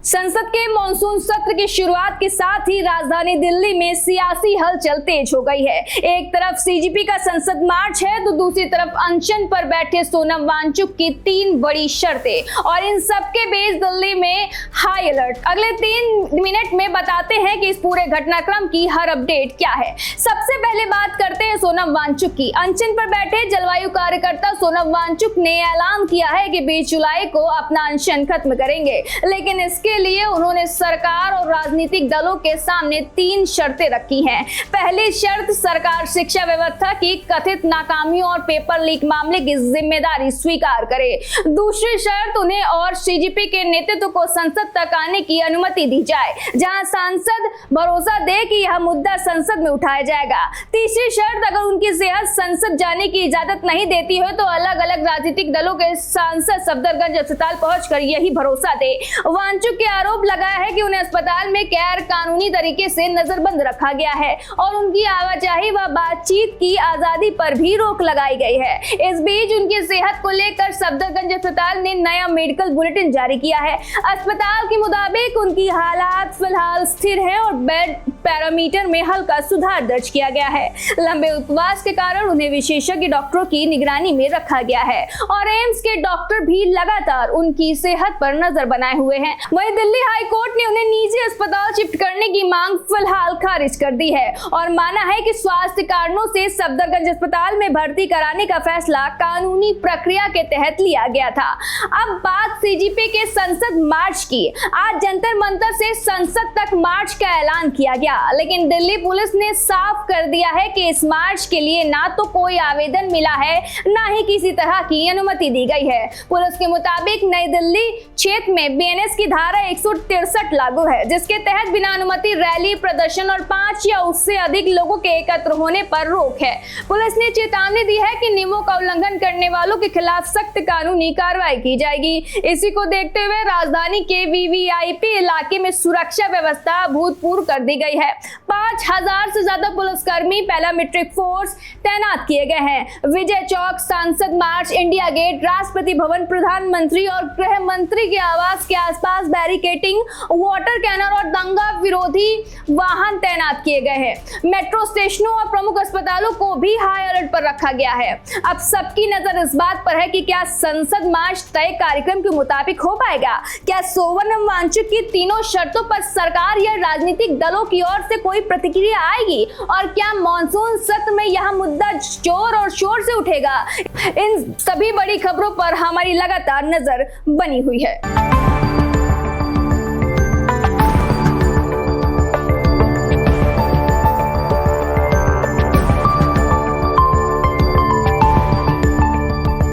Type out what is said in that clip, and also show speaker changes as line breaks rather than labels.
संसद के मॉनसून सत्र की शुरुआत के साथ ही राजधानी दिल्ली में सियासी हलचल तेज हो गई है। एक तरफ सीजेपी का संसद मार्च है तो दूसरी तरफ अनशन पर बैठे सोनम वांगचुक की 3 बड़ी शर्तें और इन सबके बीच दिल्ली में हाई अलर्ट। अगले 3 मिनट में बताते हैं कि इस पूरे घटनाक्रम की हर अपडेट क्या है। सबसे पहले बात करते हैं सोनम वांगचुक की। अनशन पर बैठे जलवायु कार्यकर्ता सोनम वांगचुक ने ऐलान किया है कि 20 जुलाई को अपना अनशन खत्म करेंगे, लेकिन इसके लिए उन्होंने सरकार और राजनीतिक दलों के सामने 3 शर्तें रखी हैं। पहली शर्त, सरकार शिक्षा व्यवस्था की कथित नाकामियों और पेपर लीक मामले की जिम्मेदारी स्वीकार करे। दूसरी शर्त, उन्हें और सीजेपी के नेतृत्व को संसद तक आने की अनुमति दी जाए, जहां सांसद भरोसा दे कि यह मुद्दा संसद में उठाया जाएगा। तीसरी शर्त, अगर उनकी सेहत संसद जाने की इजाजत नहीं देती हो तो अलग अलग राजनीतिक दलों के सांसद सफदरगंज अस्पताल पहुंचकर यही भरोसा दे। वांगचुक के आरोप लगाया है कि उन्हें अस्पताल में गैर कानूनी तरीके से नजरबंद रखा गया है और उनकी आवाजाही व बातचीत की आजादी पर भी रोक लगाई गई है। इस बीच उनकी सेहत को लेकर सफदरगंज अस्पताल ने नया मेडिकल बुलेटिन जारी किया है। अस्पताल के मुताबिक उनकी हालात फिलहाल स्थिर है और बेड पैरामीटर में हल्का सुधार दर्ज किया गया है। लंबे उपवास के कारण उन्हें विशेषज्ञ डॉक्टरों की निगरानी में रखा गया है और एम्स के डॉक्टर भी लगातार उनकी सेहत पर नजर बनाए हुए हैं। वहीं दिल्ली हाई कोर्ट ने उन्हें निजी अस्पताल शिफ्ट करने की मांग फिलहाल खारिज कर दी है और माना है कि स्वास्थ्य कारणों से सफदरगंज अस्पताल में भर्ती कराने का फैसला कानूनी प्रक्रिया के तहत लिया गया था। अब बात सीजेपी के संसद मार्च की। आज जंतर मंतर से संसद तक मार्च का ऐलान किया गया, लेकिन दिल्ली पुलिस ने साफ कर दिया है कि इस मार्च के लिए ना तो कोई आवेदन मिला है, ना ही किसी तरह की अनुमति दी गई है। पुलिस के मुताबिक नई दिल्ली क्षेत्र में बीएनएस की धारा 163 लागू है, जिसके तहत बिना अनुमति रैली, प्रदर्शन और 5 या उससे अधिक लोगों के एकत्र होने पर रोक है। पुलिस ने चेतावनी दी है कि नियमों का उल्लंघन करने वालों के खिलाफ सख्त कानूनी कार्रवाई की जाएगी। इसी को देखते हुए राजधानी के वीवीआईपी इलाके में सुरक्षा व्यवस्था अभूतपूर्व कर दी गई है। 5000 से ज्यादा पुलिसकर्मी पैरामिलिट्री फोर्स तैनात किए गए हैं। विजय चौक, सांसद मार्च, इंडिया गेट, राष्ट्रपति भवन, प्रधानमंत्री और गृह मंत्री के आवास के आसपास बैरिकेटिंग, वाटर कैनर और दंगा विरोधी वाहन तैनात किए गए हैं। मेट्रो स्टेशनों और प्रमुख अस्पतालों को भी हाई अलर्ट पर रखा गया है। अब सबकी नजर इस बात पर है कि क्या संसद मार्च तय कार्यक्रम के मुताबिक हो पाएगा। क्या सोनम वांगचुक की तीनों शर्तों पर सरकार या राजनीतिक दलों की ओर से कोई प्रतिक्रिया आएगी और क्या मॉनसून सत्र में यह मुद्दा जोर और शोर से उठेगा। इन सभी बड़ी खबरों पर हमारी लगातार नजर बनी हुई है।